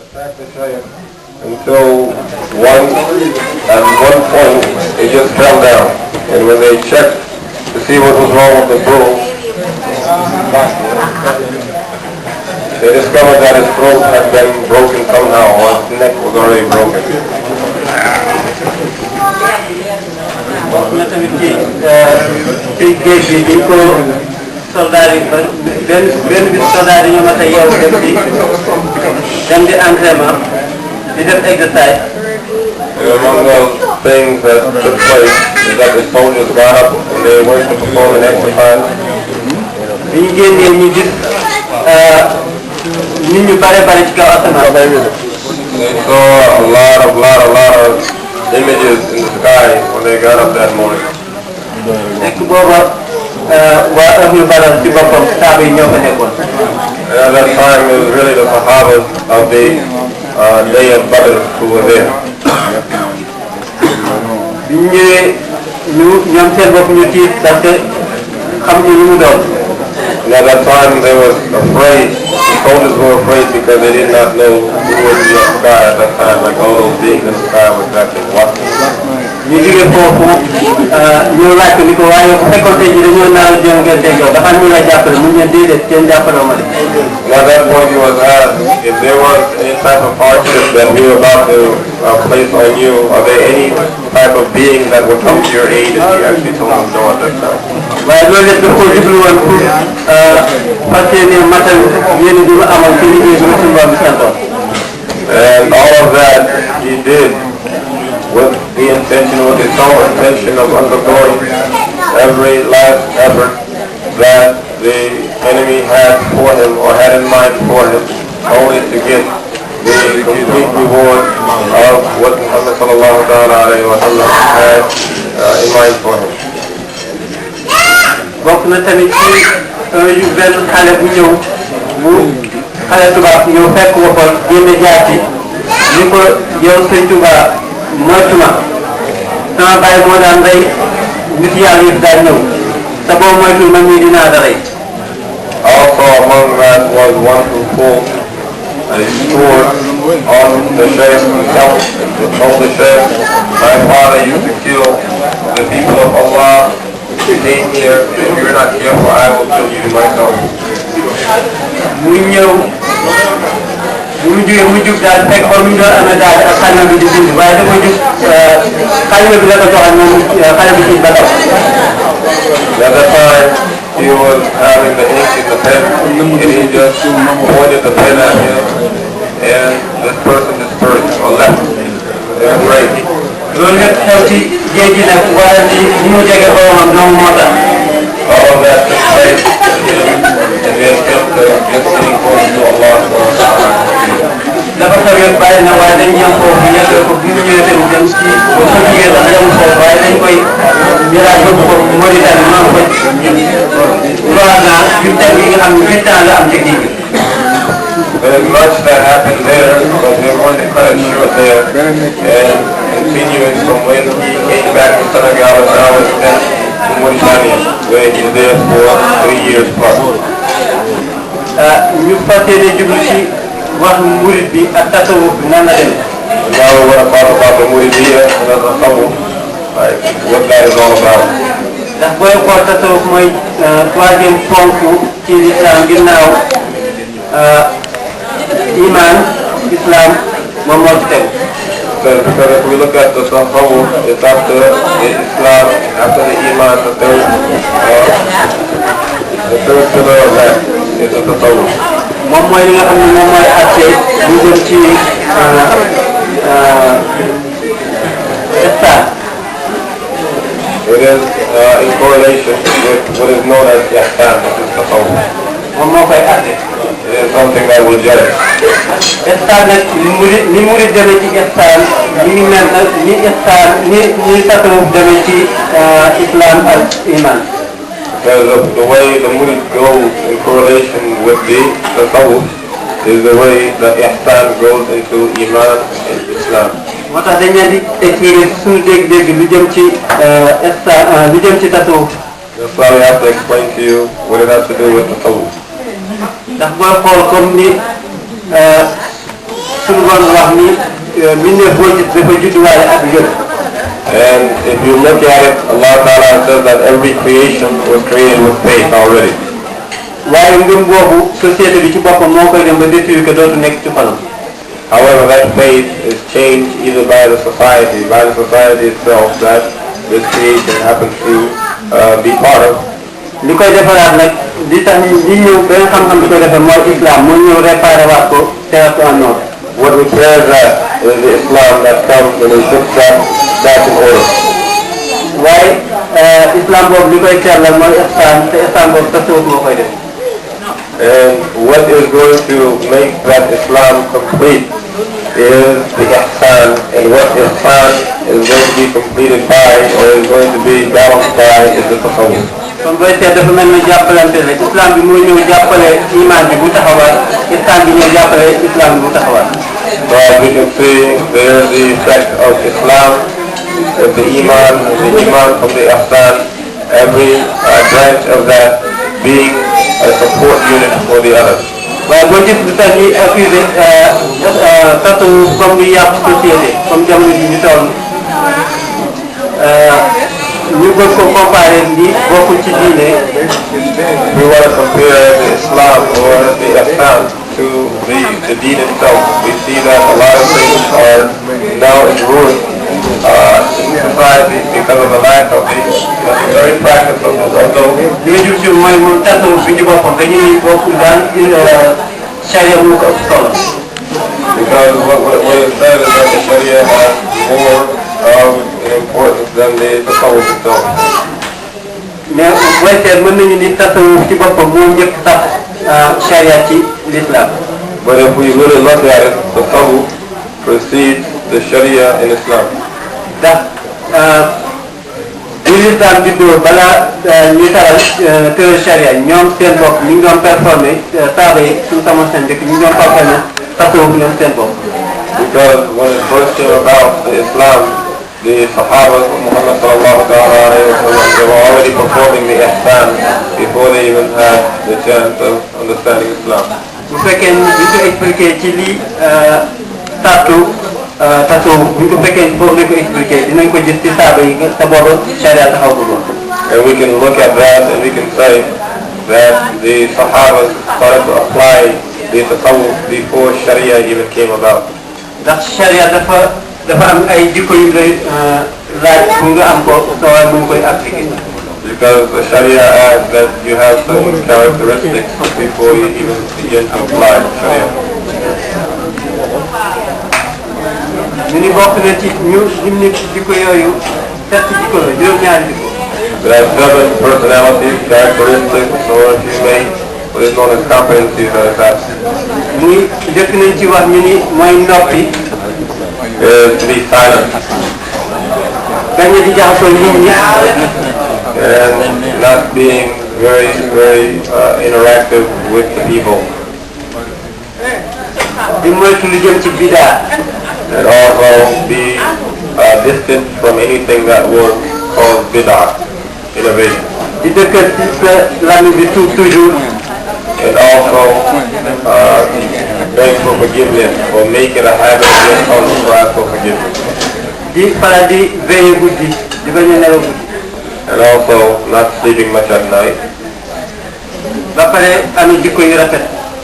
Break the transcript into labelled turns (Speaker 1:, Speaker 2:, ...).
Speaker 1: attacked the Shaykh until at one point it just fell down. And when they checked to see what was wrong with the bull, they discovered that his throat had been broken somehow, or his neck was already broken.
Speaker 2: soldat yi ba benn bis soldat yi ñoo mat a yeewu dem di entraînement di def exercice.
Speaker 1: Among those things that took place is that the soldiers got up and they went to perform an exercise.
Speaker 2: bi ñu génnee ñu gis nit ñu bare ci kaw asamaan.
Speaker 1: They saw a lot of images in the sky when they got up that morning.
Speaker 2: Nekk booba waa AlHumduLilahiRabbiAlamin ci boppam saaba yi ñoo fa nekkoon.
Speaker 1: And at that time it was really the Sahabas of the day of Badr who were there.
Speaker 2: bi ñu ñëwee ñoom seen bopp ñu tiit parce que xam ñu lu mu doon.
Speaker 1: And at that time they were afraid. The soldiers were afraid because they did not know who was in the sky at that time, like all those beings in the sky were exactly what.
Speaker 2: ñu jógee foofu ñu laaj ko ni ko waaye bu fekkoon tey jii dañoo naan jëm ngeen tey yow dafa ñu la jàppale mu ngeen déedéet seen jàppaloo ma de.
Speaker 1: And at that point he was asked if there was any type of hardship that we were about to place on you. Are there any type of being that would come to your aid? And he actually told him no at that time.
Speaker 2: waaye loolu yëpp dafa ko jublu woon pour fas yéene matal yéen bi mu amoon ci liggéey bi ma suñu borom santoon.
Speaker 1: And all of that he did with the intention, with his own intention of undergoing every last effort that the enemy had for him or had in mind for him, only to get the complete reward of what Muhammad sallallahu alayhi wa sallam had in mind for him.
Speaker 2: bokk na tamit ci yu benn xale bu ñëw bu xale tubaab ñëw fekk ko fa génne jaati ni ko yow sëñ Tuubaa moytu ma sama baay moo daan rey nit yàlla yëpp daan ñëw te boo moytu man mii dinaa la rey.
Speaker 1: Also among that was one who pulled a sword on the Shaykh himself, told the Shaykh, my father used to kill the people of Allah. You came here, if you're not careful, I will kill you myself.
Speaker 2: mu ñëw bu mu jógee mu jug daal fekk ba mu doon amee daal ak xalima bi di bind waaye dafa jug xalima bi la ko joxal moom xale bi ci ba taw.
Speaker 1: At that time, he was having the ink in the pen, and he just pointed the pen at him, and this person dispersed or left. They were great.
Speaker 2: loolu nag xew ci géej gi nag wala ni mu jege boromam noonu moo tax.
Speaker 1: All of that took place and they kept just getting close to Allah subhanahu wa ta'ala.
Speaker 2: dafa xew yëpp bàyyi na waaye dañ ñëw foofu yeggal ko bi mu ñëwee tamit dem ci ba ko jigéen sax dem foofu waaye dañ koy jëlaat yóbbu ko Mauritanie noonu ko 3 ans yu teg yi nga xam ne 8 ans la am ci géej gi.
Speaker 1: There's much that happened there, but they're going to cut it short there and continuing from when he came back to Senegal and now is sent to Mauritania, where he's there for 3 years plus.
Speaker 2: ñu fas yéene jublu ci wax murid bi ak tasawuf bi nan la demee.
Speaker 1: Now we're going to talk about the Muridiyya and the tasawwuf, like what that is all about.
Speaker 2: ndax booy xool tasawuf mooy 3e ponk ci l'islam ginnaaw iman islam moom moo ci tegu.
Speaker 1: Because if we look at the tasawwuf, it's after the Islam, after the iman, the third pillar of that is the tasawwuf.
Speaker 2: moom mooy li nga xam ne moom mooy àtte lu jëm ci ihsan.
Speaker 1: It is in correlation with what is known as ihsan, which is tasawwuf.
Speaker 2: moom moo koy àtte.
Speaker 1: It is something that will judge.
Speaker 2: ihsan nag ni murid demee ci ihsan mi ngi mel nag ni ihsan ni tasawuf demee ci islam ak iman.
Speaker 1: Because of the way the murid goes in correlation with the tasawwuf is the way the ihsan goes into iman and Islam.
Speaker 2: moo tax dañ leen di expliquer suñu dégg-dégg lu jëm ci ihsan lu jëm ci tasawuf.
Speaker 1: That's why we have to explain to you what it has to do with tasawwuf.
Speaker 2: ndax booy xool comme ni suñu borom wax ni minne boo gis dafa judduwaale ak ngëm.
Speaker 1: And if you look at it, Allah Ta'ala says that every creation was created with faith already.
Speaker 2: waaye ngëm boobu société bi ci boppam moo koy dem ba détruire que dootu nekk ci xolam.
Speaker 1: However, that faith is changed either by the society itself that this creation happens to be part of.
Speaker 2: li koy defaraat nag li tax li ñëw benn xam-xam bi koy defar mooy islam moo ñëw réparé waat ko tegaat ko en ordre.
Speaker 1: What repairs that is the Islam that comes and it puts that back in order.
Speaker 2: waaye islam boobu li koy teelal mooy ihsan te ihsan boobu tasawuf moo koy def.
Speaker 1: And what is going to make that Islam complete is the ihsan, and what ihsan is going to be completed by or is going to be balanced by is the tasawwuf.
Speaker 2: kon booy seet dafa mel ni jàppalante la islam bi moo ñëw jàppale iman bi bu taxawaat ihsan bi ñëw jàppale islam bi bu taxawaat.
Speaker 1: So as we can see, there is the effect of Islam, of the iman from the ihsan, every branch of that being a support unit for the others.
Speaker 2: waaye boo gis lu tax ñuy accusé tasawuf comme lu yàq société comme jamono ji ñu toll ñu bëgg ko comparé li bokkul ci diine.
Speaker 1: We want to compare the Islam or the ihsan to the deen itself. We see that a lot of things are now in ruin in society because of the lack of the very practice of those.
Speaker 2: li nga jub si mooy moom tasawuf bi ci boppam dañuy bokk daal charia mu ko ëpp solo.
Speaker 1: Because what it says is that the Sharia has more importance than the tasawwuf itself.
Speaker 2: mais booy seet mën nañu ni tasawuf ci boppam moo njëkk sax charia ci l'islam.
Speaker 1: But if we really look at it, tasawwuf precedes the Sharia in Islam.
Speaker 2: ndax bi l'islam juddoo balaa ñu taral tëral charia ñoom seen bopp ñu ngi doon performé saaba yi suñu samoon seen dëkk ñu ngi doon performé tasawuf ñoom seen bopp.
Speaker 1: Because when it first came about, the Islam, the Sahaba of Muhammad sallallahu alayhi wa sallam, they were already performing the ihsan before they even had the chance of understanding Islam.
Speaker 2: bu fekkee ni ñu ko expliqué ci lii tasawuf bu ñu ko fekkee foofu lañ ko expliqué dinañ ko gis ci saaba yi te boobu charia taxaw ko woon.
Speaker 1: And we can look at that and we can say that the Sahaba started to apply the tasawwuf before Sharia even came about.
Speaker 2: ndax charia dafa am ay jikko yu lay laaj pour nga am ko soo waaye mu ngi koy appliqué.
Speaker 1: Because the Sharia adds that you have certain characteristics before you even begin to apply Sharia.
Speaker 2: ñu ni bokk na ci ñu lim ni jikko yooyu 7 jikko la juróom-ñaari jikko.
Speaker 1: There are 7 personalities, characteristics, or if you may, what is known as competencies that it has.
Speaker 2: muy njëkk nañ ci wax ñu ni mooy noppi.
Speaker 1: Is to be silent.
Speaker 2: bañ a di jaxasoo nit ñi.
Speaker 1: And not being very interactive with the people.
Speaker 2: di moytu lu jëm ci bidaa.
Speaker 1: And also be distant from anything that will cause bid'ah, innovation.
Speaker 2: di dëkkal ci sa lami bi toujours.
Speaker 1: And also beg for forgiveness or make it a habit to ask for forgiveness.
Speaker 2: di faral di veiller guddi di bañ a nelaw guddi.
Speaker 1: And also not sleeping much at night.
Speaker 2: ba pare am jikko yu rafet.